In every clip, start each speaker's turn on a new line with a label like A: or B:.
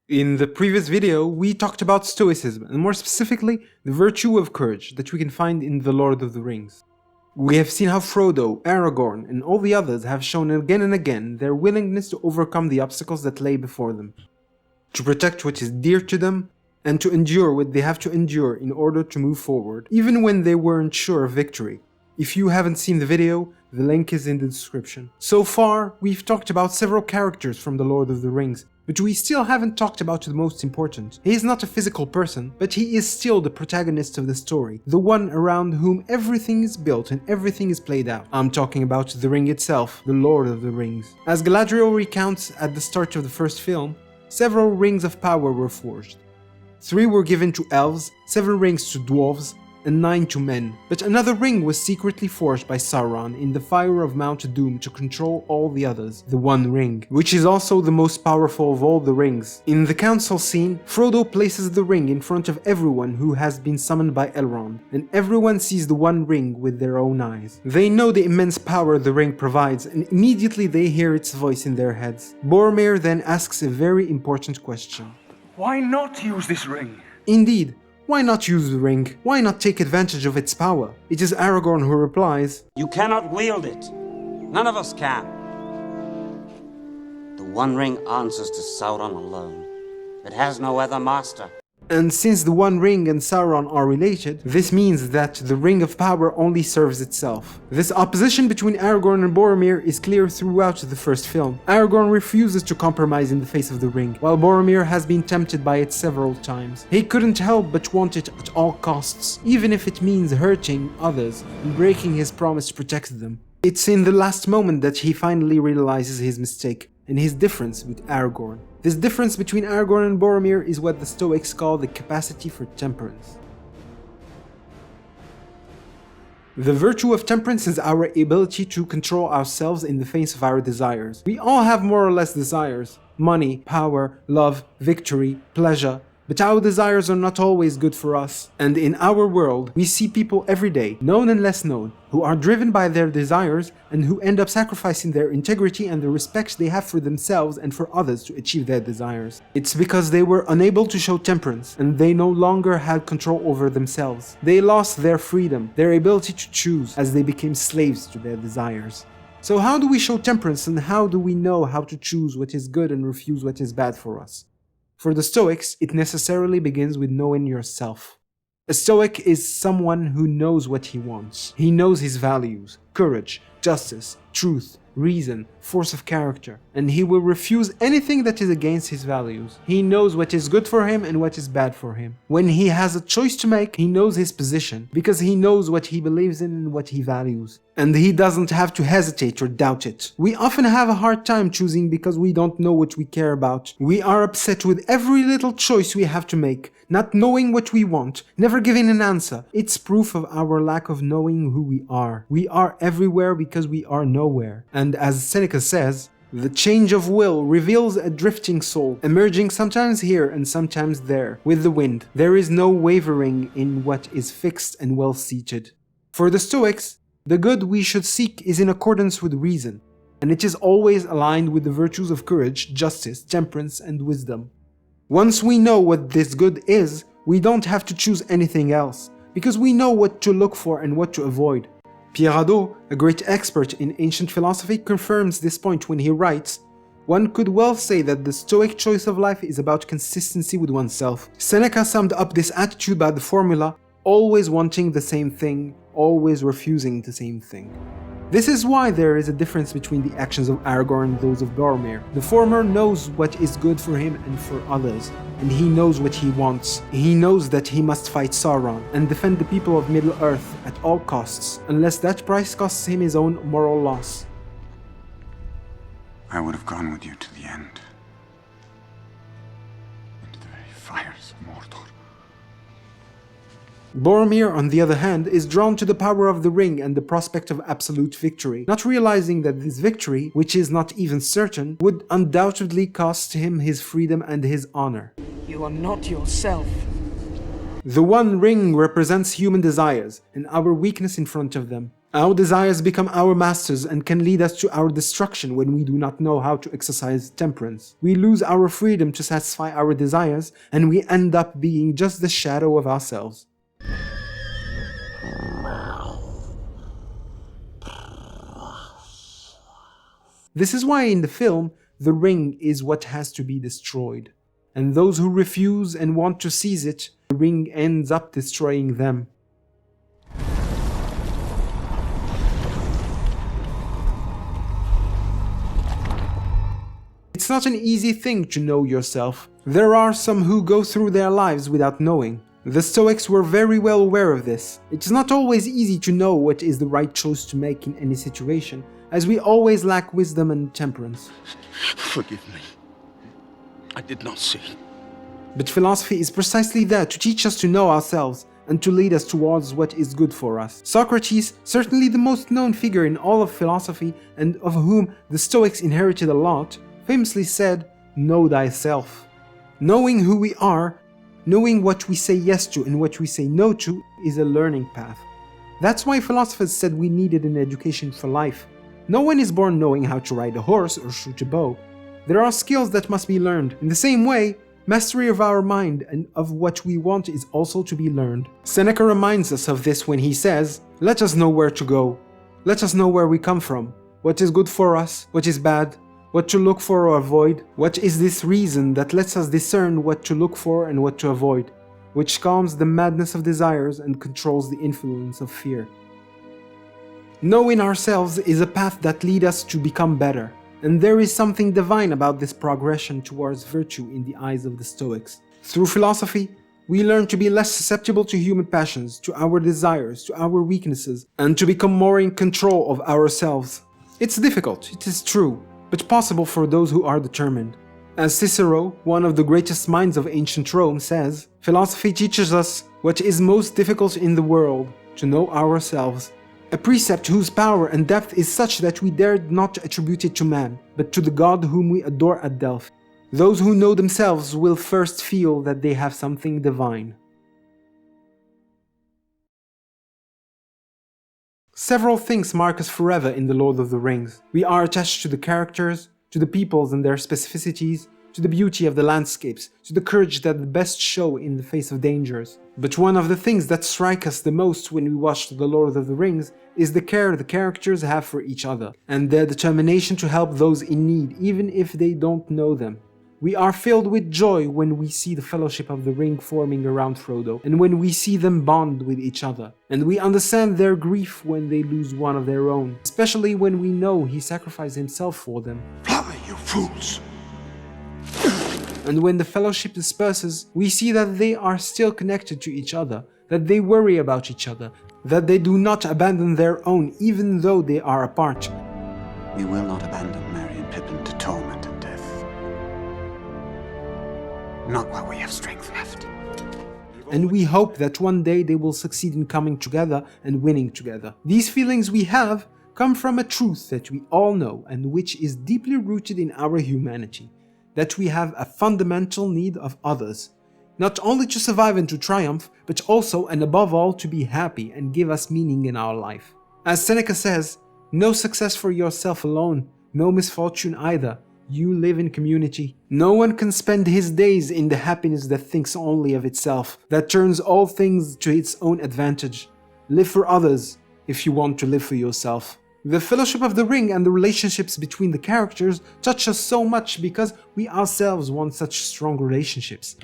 A: In the previous video, we talked about Stoicism, and more specifically, the virtue of courage that we can find in The Lord of the Rings. We have seen how Frodo, Aragorn, and all the others have shown again and again their willingness to overcome the obstacles that lay before them, to protect what is dear to them, and to endure what they have to endure in order to move forward, even when they weren't sure of victory. If you haven't seen the video, the link is in the description. So far, we've talked about several characters from The Lord of the Rings, but we still haven't talked about the most important. He is not a physical person, but he is still the protagonist of the story, the one around whom everything is built and everything is played out. I'm talking about the ring itself, the Lord of the Rings. As Galadriel recounts at the start of the first film, several rings of power were forged. 3 were given to elves, 7 rings to dwarves, and 9 to men, but another ring was secretly forged by Sauron in the fire of Mount Doom to control all the others, the One Ring, which is also the most powerful of all the rings. In the council scene, Frodo places the ring in front of everyone who has been summoned by Elrond, and everyone sees the One Ring with their own eyes. They know the immense power the ring provides, and immediately they hear its voice in their heads. Boromir then asks a very important question.
B: Why not use this ring?
A: Indeed, why not use the ring? Why not take advantage of its power? It is Aragorn who replies,
C: You cannot wield it. None of us can. The One Ring answers to Sauron alone. It has no other master.
A: and since the One Ring and Sauron are related, this means that the Ring of Power only serves itself. This opposition between Aragorn and Boromir is clear throughout the first film. Aragorn refuses to compromise in the face of the ring, while Boromir has been tempted by it several times. He couldn't help but want it at all costs, even if it means hurting others and breaking his promise to protect them. It's in the last moment that he finally realizes his mistake and his difference with Aragorn. This difference between Aragorn and Boromir is what the Stoics call the capacity for temperance. The virtue of temperance is our ability to control ourselves in the face of our desires. We all have more or less desires: money, power, love, victory, pleasure. But our desires are not always good for us. And in our world, we see people every day, known and less known, who are driven by their desires and who end up sacrificing their integrity and the respect they have for themselves and for others to achieve their desires. It's because they were unable to show temperance and they no longer had control over themselves. They lost their freedom, their ability to choose, as they became slaves to their desires. So how do we show temperance, and how do we know how to choose what is good and refuse what is bad for us? For the Stoics, it necessarily begins with knowing yourself. A Stoic is someone who knows what he wants. He knows his values: courage, justice, truth, reason, force of character, and he will refuse anything that is against his values. He knows what is good for him and what is bad for him. When he has a choice to make, he knows his position, because he knows what he believes in and what he values. And he doesn't have to hesitate or doubt it. We often have a hard time choosing because we don't know what we care about. We are upset with every little choice we have to make, not knowing what we want, never giving an answer. It's proof of our lack of knowing who we are. We are everywhere because we are nowhere. And as Seneca says, the change of will reveals a drifting soul, emerging sometimes here and sometimes there, with the wind. There is no wavering in what is fixed and well-seated. For the Stoics, the good we should seek is in accordance with reason, and it is always aligned with the virtues of courage, justice, temperance, and wisdom. Once we know what this good is, we don't have to choose anything else, because we know what to look for and what to avoid. Pierre Hadot, a great expert in ancient philosophy, confirms this point when he writes, "One could well say that the Stoic choice of life is about consistency with oneself." Seneca summed up this attitude by the formula, always wanting the same thing, always refusing the same thing. This is why there is a difference between the actions of Aragorn and those of Boromir. The former knows what is good for him and for others, and he knows what he wants. He knows that he must fight Sauron and defend the people of Middle-earth at all costs, unless that price costs him his own moral loss.
B: I would have gone with you to the end. Into the very fires of Mordor.
A: Boromir, on the other hand, is drawn to the power of the ring and the prospect of absolute victory, not realizing that this victory, which is not even certain, would undoubtedly cost him his freedom and his honor.
D: You are not yourself.
A: The One Ring represents human desires and our weakness in front of them. Our desires become our masters and can lead us to our destruction when we do not know how to exercise temperance. We lose our freedom to satisfy our desires, and we end up being just the shadow of ourselves. This is why in the film, the ring is what has to be destroyed. And those who refuse and want to seize it, the ring ends up destroying them. It's not an easy thing to know yourself. There are some who go through their lives without knowing. The Stoics were very well aware of this. It's not always easy to know what is the right choice to make in any situation, as we always lack wisdom and temperance.
E: Forgive me. I did not see.
A: But philosophy is precisely there to teach us to know ourselves and to lead us towards what is good for us. Socrates, certainly the most known figure in all of philosophy and of whom the Stoics inherited a lot, famously said, "Know thyself." Knowing who we are, knowing what we say yes to and what we say no to, is a learning path. That's why philosophers said we needed an education for life. No one is born knowing how to ride a horse or shoot a bow. There are skills that must be learned. In the same way, mastery of our mind and of what we want is also to be learned. Seneca reminds us of this when he says, "Let us know where to go. Let us know where we come from, what is good for us, what is bad, what to look for or avoid. What is this reason that lets us discern what to look for and what to avoid, which calms the madness of desires and controls the influence of fear." Knowing ourselves is a path that leads us to become better, and there is something divine about this progression towards virtue in the eyes of the Stoics. Through philosophy, we learn to be less susceptible to human passions, to our desires, to our weaknesses, and to become more in control of ourselves. It's difficult, it is true, but possible for those who are determined. As Cicero, one of the greatest minds of ancient Rome, says, "Philosophy teaches us what is most difficult in the world, to know ourselves." A precept whose power and depth is such that we dared not attribute it to man, but to the God whom we adore at Delphi. Those who know themselves will first feel that they have something divine. Several things mark us forever in The Lord of the Rings. We are attached to the characters, to the peoples and their specificities, to the beauty of the landscapes, to the courage that the best show in the face of dangers. But one of the things that strike us the most when we watch The Lord of the Rings is the care the characters have for each other, and their determination to help those in need, even if they don't know them. We are filled with joy when we see the Fellowship of the Ring forming around Frodo, and when we see them bond with each other. And we understand their grief when they lose one of their own, especially when we know he sacrificed himself for them.
B: Fly, you fools!
A: And when the Fellowship disperses, we see that they are still connected to each other, that they worry about each other, that they do not abandon their own even though they are apart.
B: We will not abandon Merry and Pippin to torment and death. Not while we have strength left.
A: And we hope that one day they will succeed in coming together and winning together. These feelings we have come from a truth that we all know and which is deeply rooted in our humanity. That we have a fundamental need of others, not only to survive and to triumph, but also and above all to be happy and give us meaning in our life. As Seneca says, no success for yourself alone, no misfortune either. You live in community. No one can spend his days in the happiness that thinks only of itself, that turns all things to its own advantage. Live for others if you want to live for yourself. The Fellowship of the Ring and the relationships between the characters touch us so much because we ourselves want such strong relationships.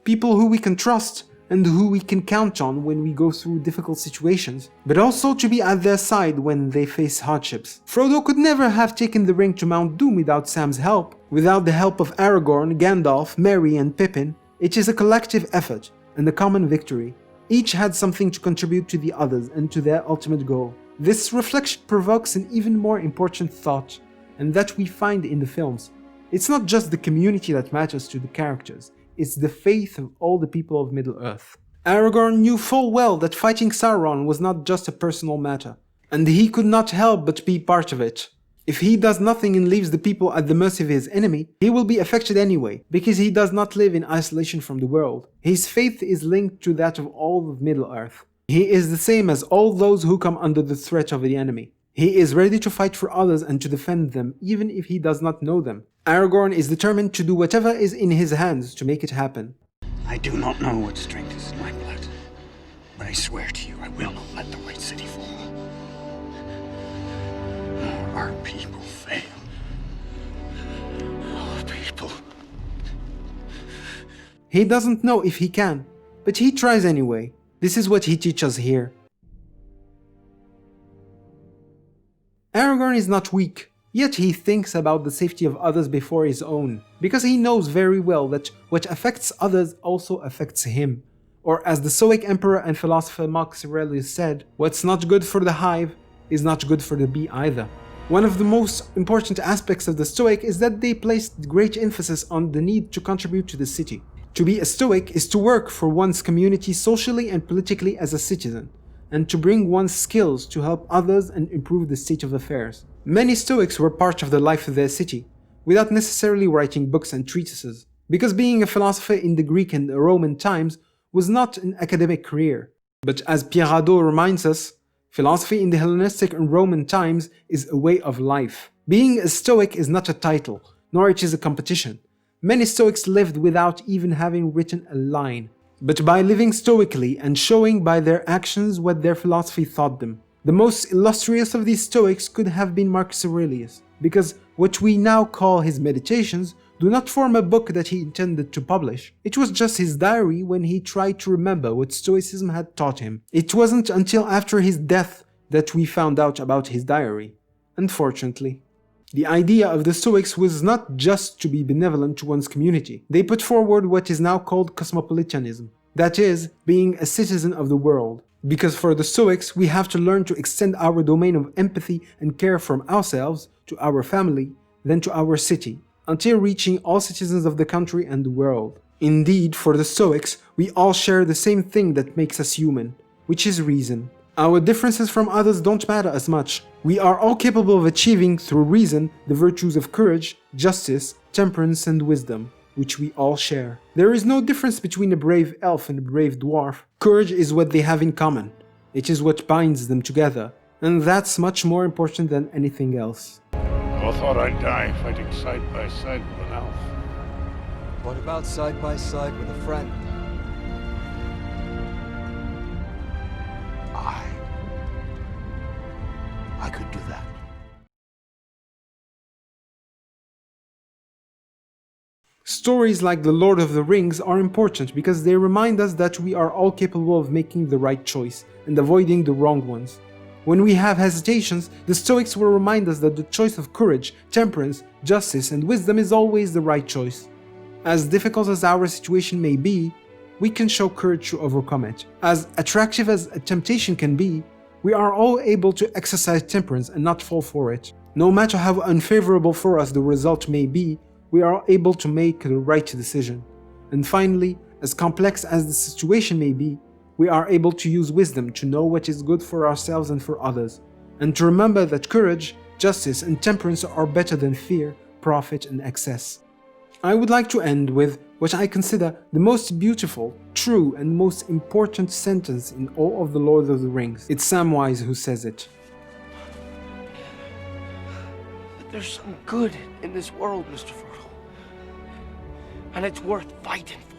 A: People who we can trust and who we can count on when we go through difficult situations, but also to be at their side when they face hardships. Frodo could never have taken the ring to Mount Doom without Sam's help. Without the help of Aragorn, Gandalf, Merry and Pippin, it is a collective effort and a common victory. Each had something to contribute to the others and to their ultimate goal. This reflection provokes an even more important thought, and that we find in the films. It's not just the community that matters to the characters, it's the faith of all the people of Middle-earth. Aragorn knew full well that fighting Sauron was not just a personal matter, and he could not help but be part of it. If he does nothing and leaves the people at the mercy of his enemy, he will be affected anyway, because he does not live in isolation from the world. His faith is linked to that of all of Middle-earth. He is the same as all those who come under the threat of the enemy. He is ready to fight for others and to defend them, even if he does not know them. Aragorn is determined to do whatever is in his hands to make it happen.
B: I do not know what strength is in my blood, but I swear to you, I will not let the White City fall. Nor our people fail. Our people.
A: He doesn't know if he can, but he tries anyway. This is what he teaches here. Aragorn is not weak, yet he thinks about the safety of others before his own, because he knows very well that what affects others also affects him. Or as the Stoic emperor and philosopher Marcus Aurelius said, what's not good for the hive is not good for the bee either. One of the most important aspects of the Stoic is that they placed great emphasis on the need to contribute to the city. To be a Stoic is to work for one's community socially and politically as a citizen, and to bring one's skills to help others and improve the state of affairs. Many Stoics were part of the life of their city, without necessarily writing books and treatises, because being a philosopher in the Greek and Roman times was not an academic career. But as Pierre Hadot reminds us, philosophy in the Hellenistic and Roman times is a way of life. Being a Stoic is not a title, nor it is a competition. Many Stoics lived without even having written a line, but by living stoically and showing by their actions what their philosophy taught them. The most illustrious of these Stoics could have been Marcus Aurelius, because what we now call his meditations do not form a book that he intended to publish. It was just his diary when he tried to remember what Stoicism had taught him. It wasn't until after his death that we found out about his diary, unfortunately. The idea of the Stoics was not just to be benevolent to one's community. They put forward what is now called cosmopolitanism, that is, being a citizen of the world. Because for the Stoics, we have to learn to extend our domain of empathy and care from ourselves to our family, then to our city, until reaching all citizens of the country and the world. Indeed, for the Stoics, we all share the same thing that makes us human, which is reason. Our differences from others don't matter as much. We are all capable of achieving, through reason, the virtues of courage, justice, temperance, and wisdom, which we all share. There is no difference between a brave elf and a brave dwarf. Courage is what they have in common. It is what binds them together, and that's much more important than anything else.
E: I thought I'd die fighting side by side with an elf.
F: What about side by side with a friend?
B: I could do that.
A: Stories like The Lord of the Rings are important because they remind us that we are all capable of making the right choice and avoiding the wrong ones. When we have hesitations, the Stoics will remind us that the choice of courage, temperance, justice, and wisdom is always the right choice. As difficult as our situation may be, we can show courage to overcome it. As attractive as a temptation can be, we are all able to exercise temperance and not fall for it. No matter how unfavorable for us the result may be, we are able to make the right decision. And finally, as complex as the situation may be, we are able to use wisdom to know what is good for ourselves and for others, and to remember that courage, justice, and temperance are better than fear, profit, and excess. I would like to end with what I consider the most beautiful, true, and most important sentence in all of The Lord of the Rings. It's Samwise who says it.
D: But there's some good in this world, Mr. Frodo. And it's worth fighting for.